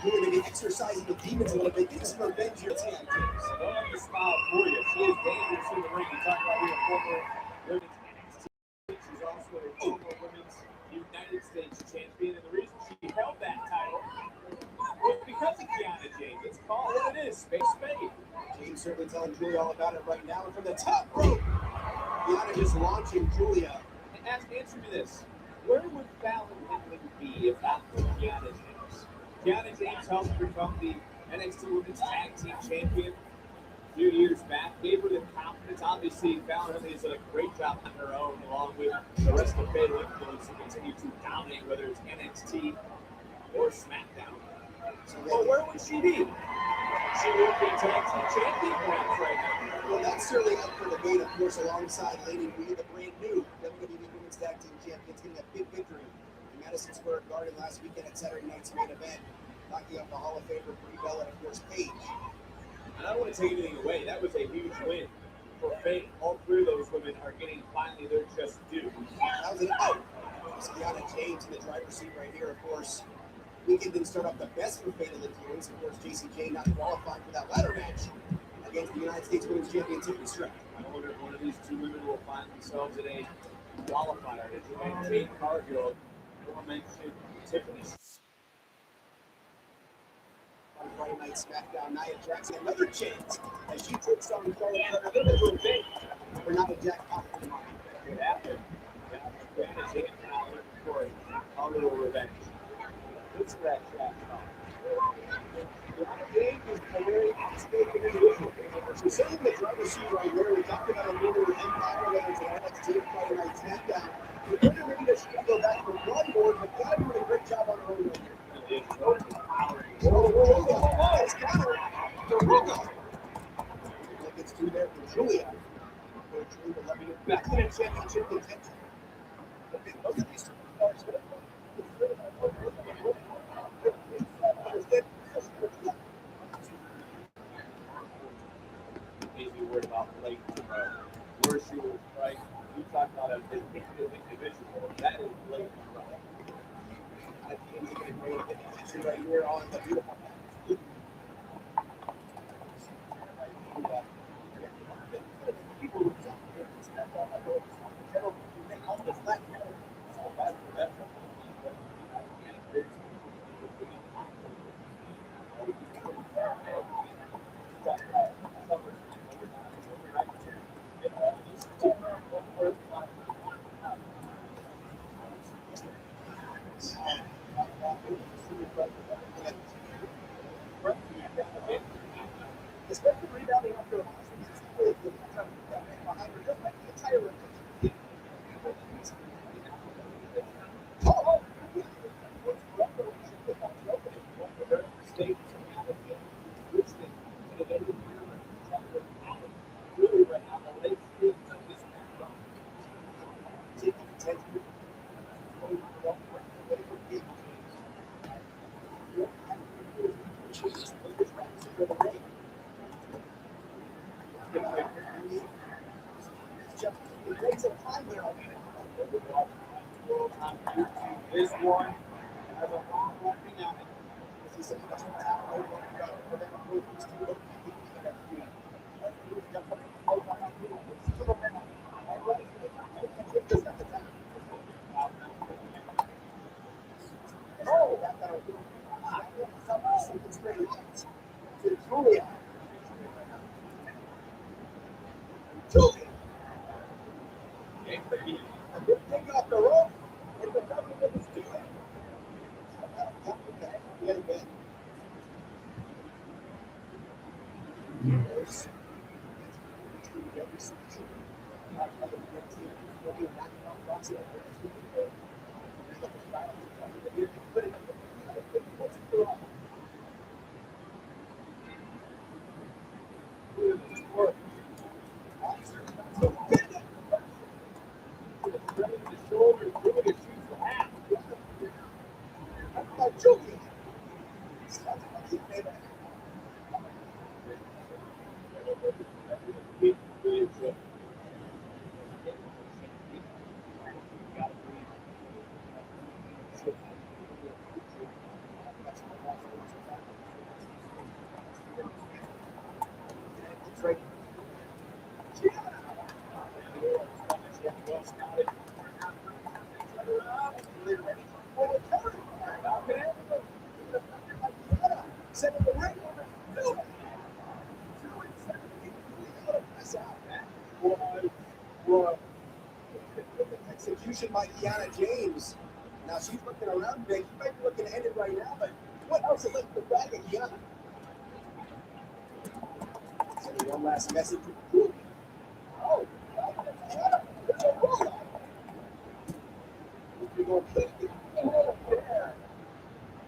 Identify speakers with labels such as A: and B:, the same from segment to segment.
A: Giulia, maybe exercising the demons a little bit, getting some revenge here.
B: I don't have to smile for you. She is dangerous in the ring. You talk about being a former women's NXT. She's also a former women's United States champion, and the reason she held that title was because of Kiana James. It's called what it is, spade.
A: James certainly telling Giulia all about it right now. And from the top rope, Kiana just launching Giulia.
B: Answer me this. Where would Fallon Henley be if not for Kiana James? Kiana James helped become the NXT Women's Tag Team Champion a few years back, gave her the confidence. Obviously, Fallon Henley has done a great job on her own, along with the rest of Fatal Influence, to continue to dominate, whether it's NXT or SmackDown. But where would she be? She would be Tag Team Champion right now.
A: Well, that's certainly up for debate, of course, alongside Lady Rhea, the brand new WWE Women's Tag Team Champions, getting a big victory in Madison Square Garden last weekend at Saturday night's main event, knocking out the Hall of Famer Brie Bella and, of course, Paige.
B: And I don't want to take anything away. That was a huge win for Faith. All three of those women are getting finally their just due.
A: That was an out. Kiana James in the driver's seat right here, of course. Weekend didn't start off the best for Fatal Influence. Of course, JCJ not qualifying for that ladder match against the United States Women's Champion Tiffany Stratton.
B: I wonder if one of these two women will find themselves in a qualifier. Did you make Jade Cargill or mention Tiffany?
A: On Friday Night SmackDown, Nia Jackson another chance as she takes on Charlotte Flair. A little bit revenge for not a jackpot for the money.
B: It happened. Advantage taken for a little revenge. It's that trash talk.
A: James is a very outspoken individual. We're sitting in the driver's seat right here. We talked about a little empire, whether it's an NXT Friday Night SmackDown. We're going to read that she can go back for one more, but Kiana doing a great job on her own. It's counter for Rico. Look, it's two there for Giulia. Giulia let me get back to the championship contention. Look at these superstars.
B: Maybe worried about Blake where she was, right? You talk about a individual. That is Blake, right?
A: I think he's going to bring the attention right here on the beautiful match. People who jump here and step on my road. They call this left. So bad for that. Especially rebounding after a loss. Behind her, just like the entire rotation. Oh!
B: This one has a long walking out.
A: Giulia. A good pick off the rope. And the double with his team. Yet again. Kiana James. Now she's looking around big. She might be looking to end it right now, but what else is left in the bag of Kiana? Sending one last message to Choo. Oh, Kiana, there's a roll. We're going to keep it there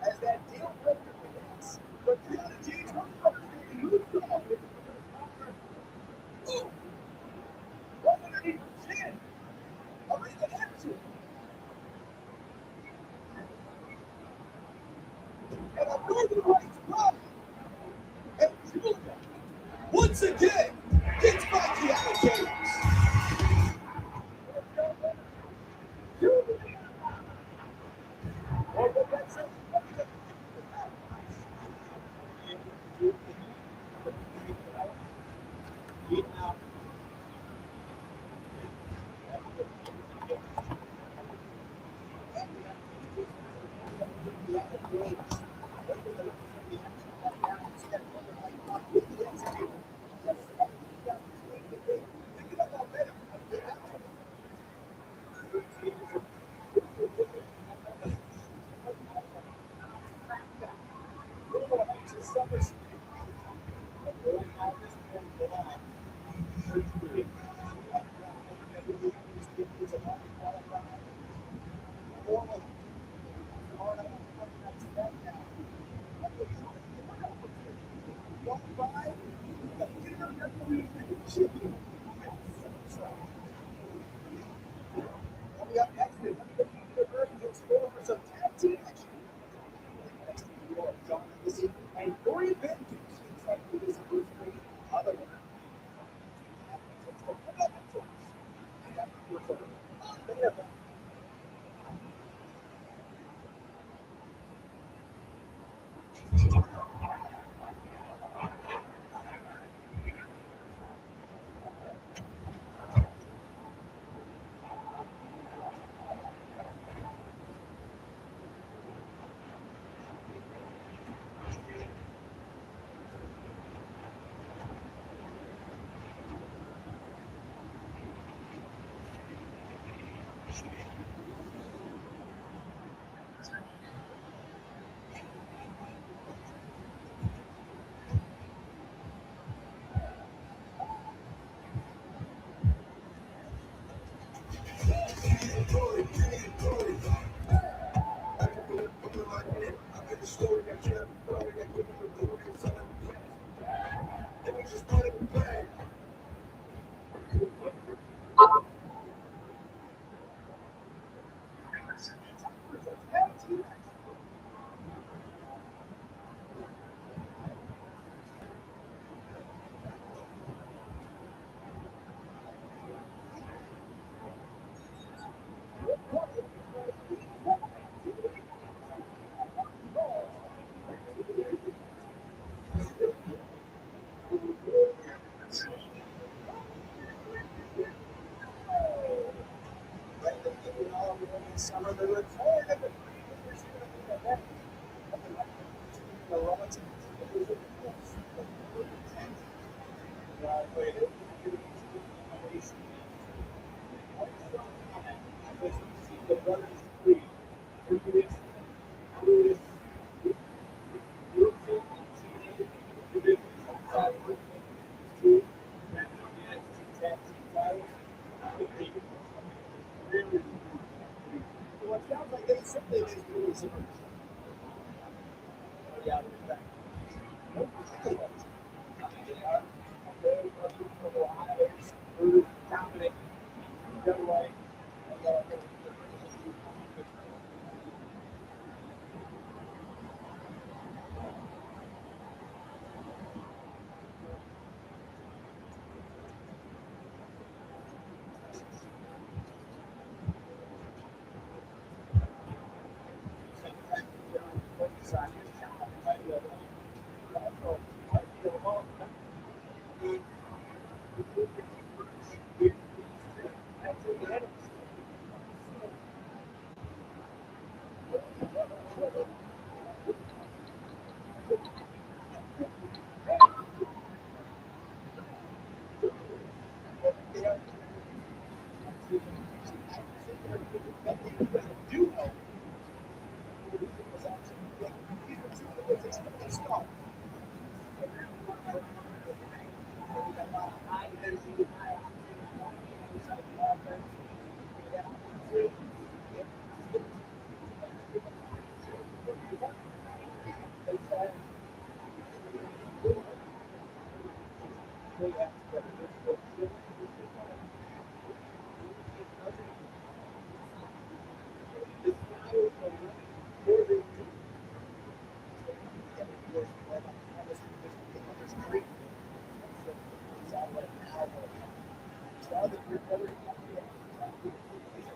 A: as that deal breaker begins. But Kiana James, moves on. Oh, right underneath the chin. Arena action. And a Northern Lights run. And Giulia, once again, gets by Kiana James. Summer, they were told that the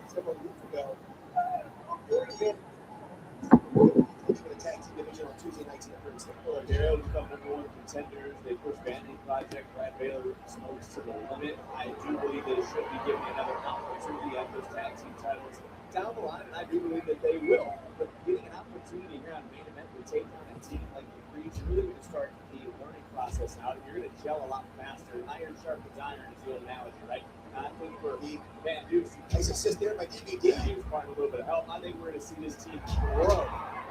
A: Several weeks ago, for the tag team division on Tuesday nights in the first state.
B: Well, they're able to become number one contenders. They pushed Vanity Project, Brad Baylor with the smokes to the limit. I do believe they should be given another opportunity at those tag team titles down the line, and I do believe that they will. But getting an opportunity here on main event to take on a team like the Creeds, you're really going to start the learning process now. You're going to gel a lot faster. Iron sharpens iron is the old analogy, right? I think for Van Dukes,
A: Nice assist there by DVD.
B: he was part of a little bit of help. I think we're going to see this team grow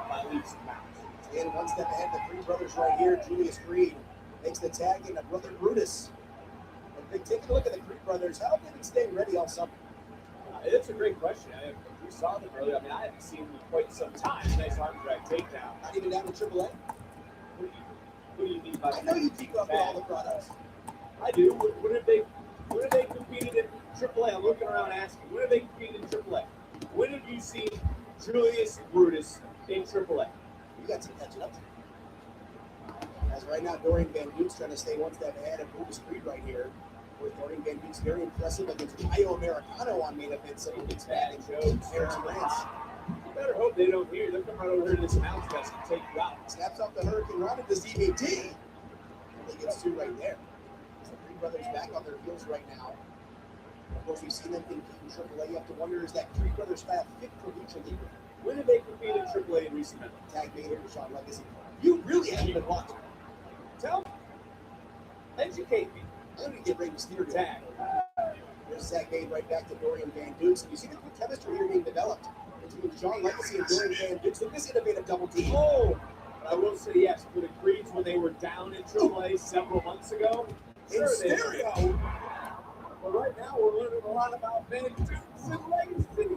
B: by leaps and bounds.
A: And one step ahead, the Creed brothers right here. Julius Creed makes the tag in, brother Brutus. And taking a look at the Creed brothers, how have they been staying ready all summer?
B: It's a great question. We saw them earlier. I mean, I haven't seen them in quite some time. Nice arm drag takedown.
A: Not even down to AAA?
B: What do you mean by that?
A: I know you keep up with all the products.
B: I do. When have they competed in AAA? I'm looking around asking. When have they competed in AAA? When have you seen Julius Brutus in AAA?
A: You got some catching up to. As right now, Dorian Van Duke's trying to stay one step ahead of Brutus Creed right here. With Dorian Van Duke's very impressive against Caio Americano on main event. So it's bad and Eric's Lance.
B: You better hope they don't hear. They'll come right over here to this announce desk and take you out.
A: Snaps off the Hurricane Run into DVD. And they get two right there. So the Creed brothers back on their heels right now. Of course, we've seen them compete in AAA. You have to wonder, is that Creed brothers style fit for Lucha League?
B: When did they compete in AAA in recent memory?
A: Tag Vader and Shawn Legacy. You really haven't been watching.
B: Tell me. Educate me.
A: I'm going to get Rey Mysterio.
B: Tag.
A: There's Zach Bain right back to Dorian Van Dukes. And you see the chemistry here being developed between Shawn Legacy and Dorian Van Dukes. Look at this innovative double team.
B: Oh, but I will say yes, for the Creeds when they were down in AAA several months ago.
A: In stereo.
B: But right now we're learning a lot about Van Dukes and Legacy.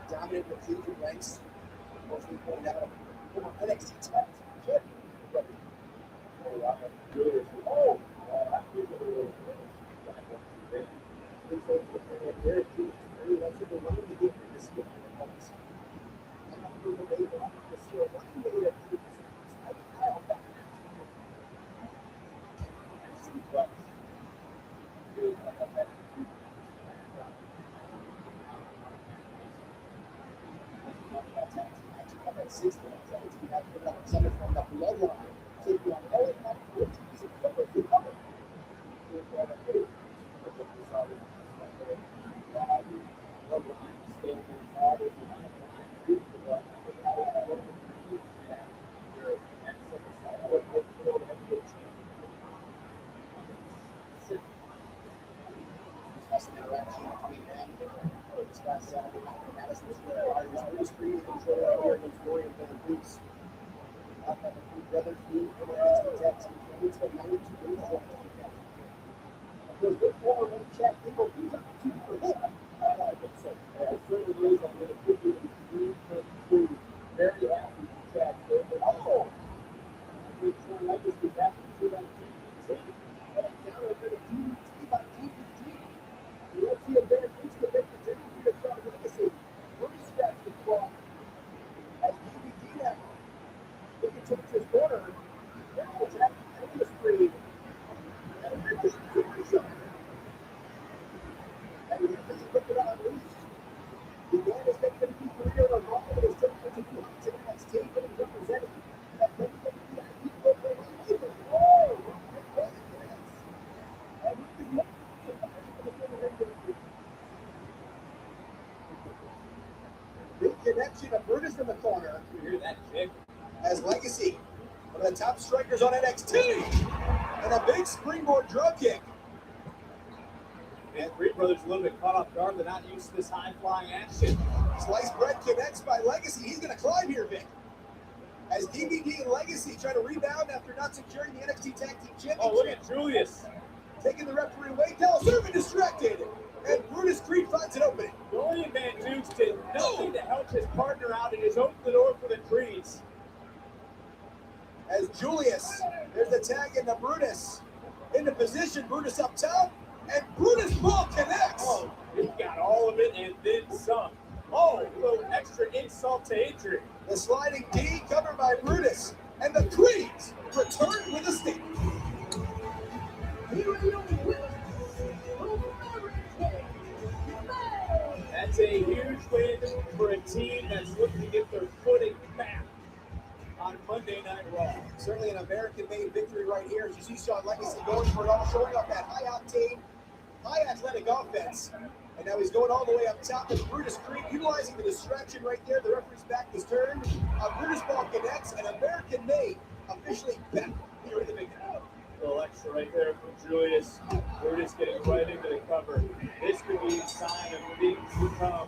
A: Dominant with Cleveland ranks. Most we pointed out, NXT talent. Big connection of Brutus in the corner.
B: You hear that kick?
A: As Legacy, one of the top strikers on NXT. And a big springboard drop kick.
B: And Creed Brothers a little bit caught off guard. They're not used to this high-flying action.
A: Sliced bread connects by Legacy. He's going to climb here, Vic. As DVD and Legacy try to rebound after not securing the NXT Tag Team Championship.
B: Oh, look at Julius.
A: Taking the referee away. Tell Servant distracted. And Brutus Creed finds an opening.
B: Million Man Dukes did nothing to help his partner out and has opened the door for the Creeds.
A: As Julius, there's the tag into Brutus. Into position, Brutus up top. And Brutus ball connects.
B: Oh, he got all of it and then some. Oh, a little extra insult to injury.
A: The sliding D covered by Brutus. And the Creeds return with a statement.
B: That's a huge win for a team that's looking to get their footing back on Monday Night Raw.
A: Certainly an American-made victory right here. As you see Shawn Legacy going for it all, showing off that high-octane, high-athletic offense. And now he's going all the way up top with Brutus Creed, utilizing the distraction right there. The referee's back is turned. Brutus ball connects, and American-made officially back here in the big house.
B: A little extra right there from Julius. Brutus getting right into the cover. This could be a sign of things to come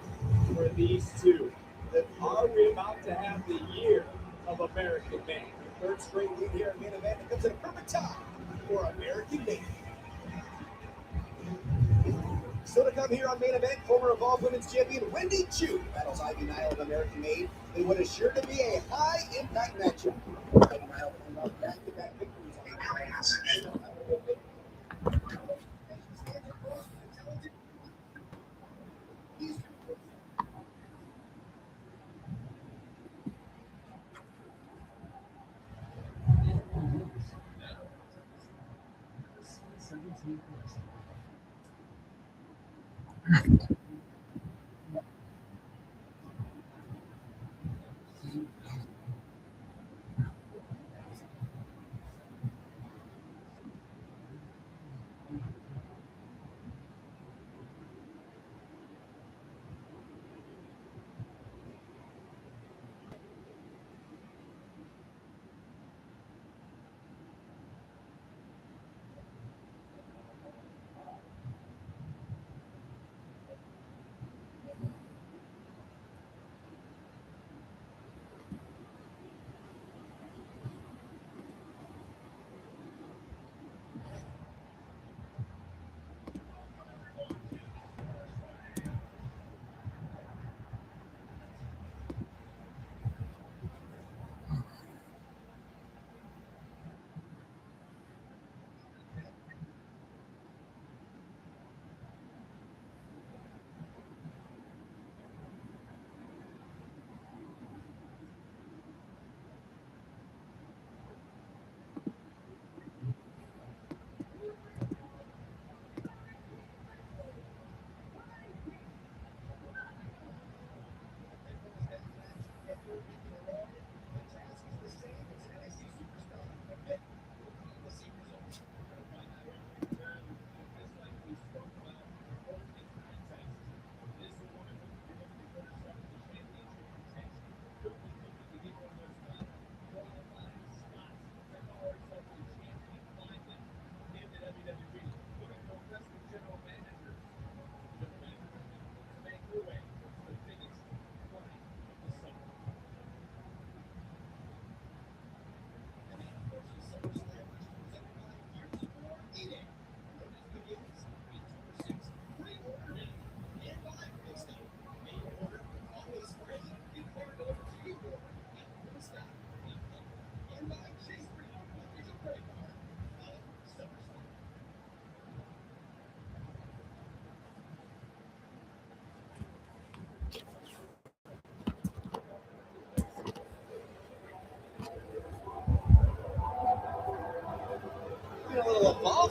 B: for these two. Are we about to have the year of American Man?
A: Third straight win here in main event. It comes at a perfect time for American Man. Still to come here on main event, former Evolve Women's Champion Wendy Choo battles Ivy Nile of American Made in what is sure to be a high-impact matchup. Ivy Nile won back-to-back victories.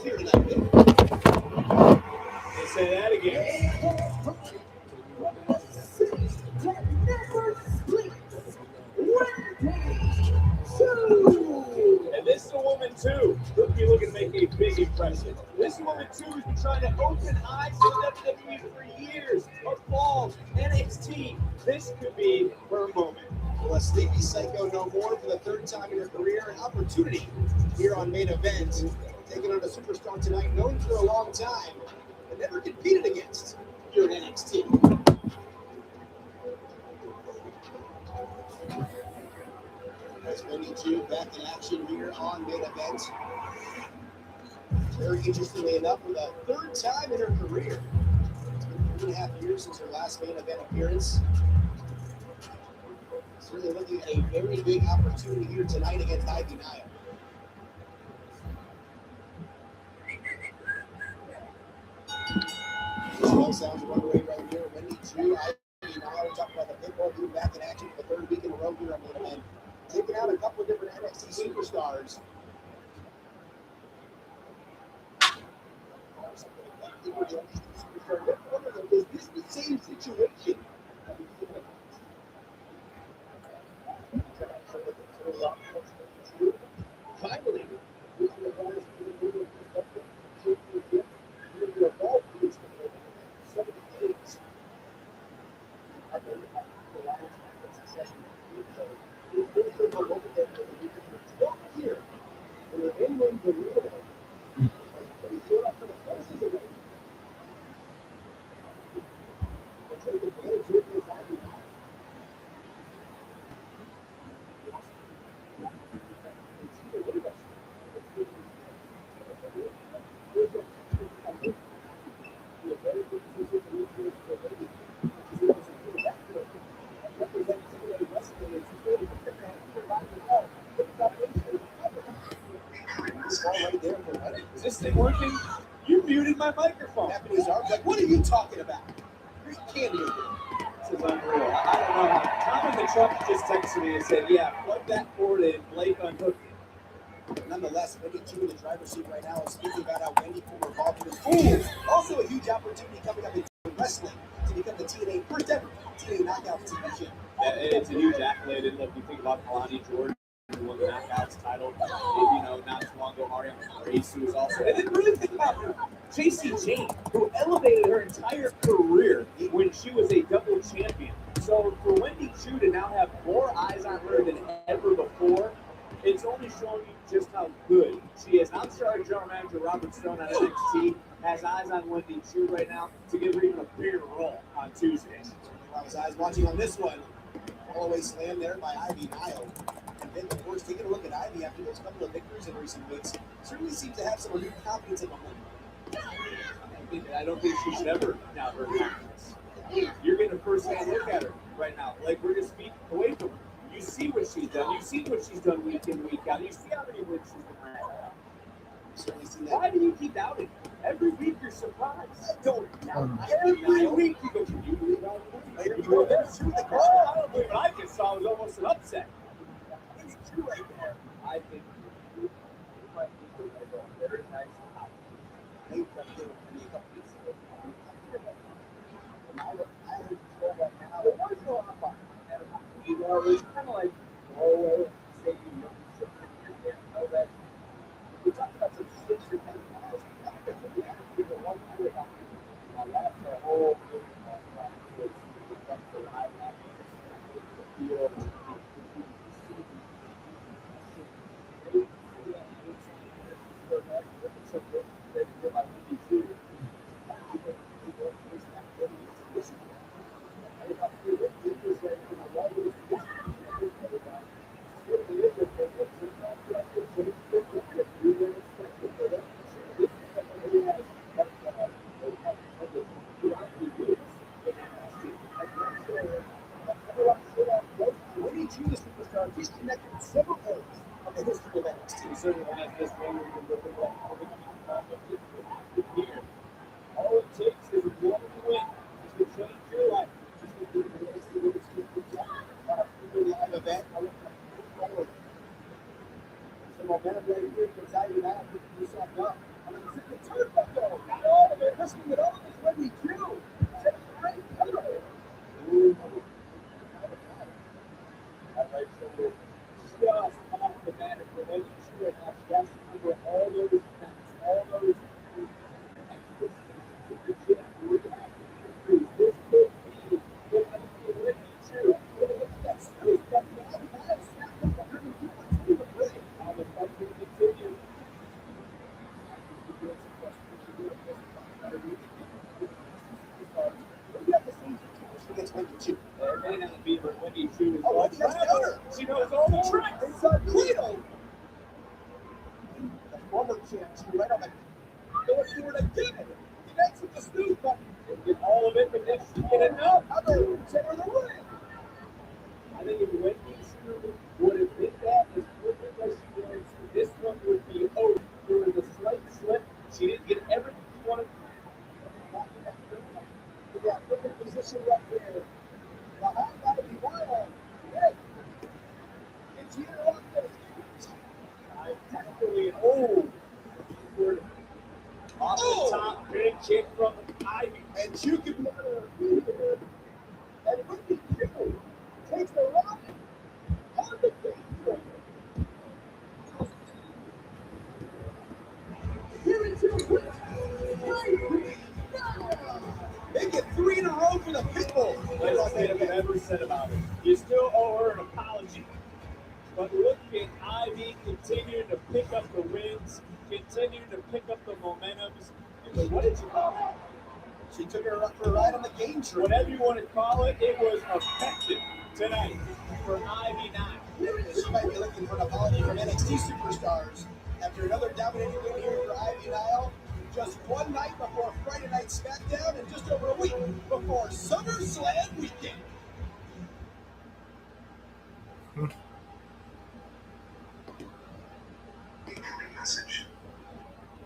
A: here tonight, Bill.
B: They say that again. And this is a woman too who'd be looking to make a big impression. This woman too has been trying to open eyes to WWE for years. Evolve, NXT. This could be her moment.
A: Will a sleepy psycho no more for the third time in her career? An opportunity here on Main Event. Taking on a superstar tonight, known for a long time, but never competed against here at NXT. As Wendy Choo back in action here on Main Event. Very interestingly enough, for the third time in her career. It's been 3.5 years since her last Main Event appearance. Certainly looking at a very big opportunity here tonight against Ivy Nile. Smoke sounds one way right here. Wendy Choo, Ivy Nile. We're talking about the Pitbull being back in action for the third week in a row here on Main Event. Taking out a couple of different NXT superstars. Is this the same situation? Finally, right there for Wendy.
B: Is this thing working? You muted my microphone.
A: Tapping his arms like, what are you talking about? There's candy over there.
B: This is unreal. I don't know. Tom in the truck just texted me and said, yeah, plug that cord in. Blake unhooked it.
A: Nonetheless, Wendy Choo in the driver's seat right now is speaking about how Wendy can revolve in his also a huge opportunity coming up in wrestling to become the TNA first ever TNA Knockouts champion.
B: Yeah, it's a huge accolade. And look, you think about Kalani Jordan, who won the Knockouts title, you know, not too long ago, Mariam Grace, who was also. And then really think about J.C. Jane, who elevated her entire career when she was a double champion. So for Wendy Choo to now have more eyes on her than ever before, it's only showing you just how good she is. I'm sure our general manager Robert Stone at NXT has eyes on Wendy Choo right now to give her even a bigger role on Tuesday.
A: His eyes watching on this one. All-away slam there by Ivy Nile. And then, of course, taking a look at Ivy after those couple of victories in recent weeks, certainly seems to have some renewed confidence in the momentum.
B: I don't think she should ever doubt her confidence. You're getting a first-hand look at her right now. Like, we're just feet away from her. You see what she's done. You see what she's done week in, week out. You see how many wins she's been running. Why do you keep doubting? Every week you're surprised. I don't doubt. Every week you go, can you believe that? I don't believe what I just saw was almost an upset.
A: It's true right there.
B: I think you might be a very nice house.
A: I think that they were a couple weeks ago. I heard you say that now. It was going on.
B: You know, it's kind of like Norway and say you know that we talked about some 6 or 10 miles. People one year about that's the whole
A: He's connected with several players of the history of NXT.
B: He certainly has this one where you look at here. All it takes is one win to change your life.
A: Live event. Some momentum right here. Ivy Nile picking yourself up. Against Wendy Choo.
B: It may not be, but Wendy Choo is
A: Oh,
B: all
A: Wendy has counter.
B: She knows all the tricks.
A: It's a cradle. The former champ Choo right on the going for it again. Connects with the snooze button.
B: Didn't get all of it, but then she get enough.
A: Other center the win.
B: I think if Wendy Choo would have hit that as quickly as she did, this one would be over. There was a slight slip. She didn't get everything she wanted.
A: Yeah, perfect position right there. Behind Ivy Nile. Hey. It's here on this.
B: Technically, off the top, big kick from Ivy.
A: And Choo can put her feet in it. And Wendy Choo takes the rock on the game. Here is your winner, Ivy Nile. Make it 3 in a row for the Pitbull.
B: That's what they've ever said about it. You still owe her an apology. But look at Ivy continuing to pick up the wins, continuing to pick up the momentums. What did you call it?
A: She took her up for a ride on the game tree.
B: Whatever you want to call it, it was effective tonight for Ivy Nile.
A: She might be looking for an apology from NXT superstars after another dominating win here for Ivy Nile. Just one night before Friday Night SmackDown and just over a week before SummerSlam weekend.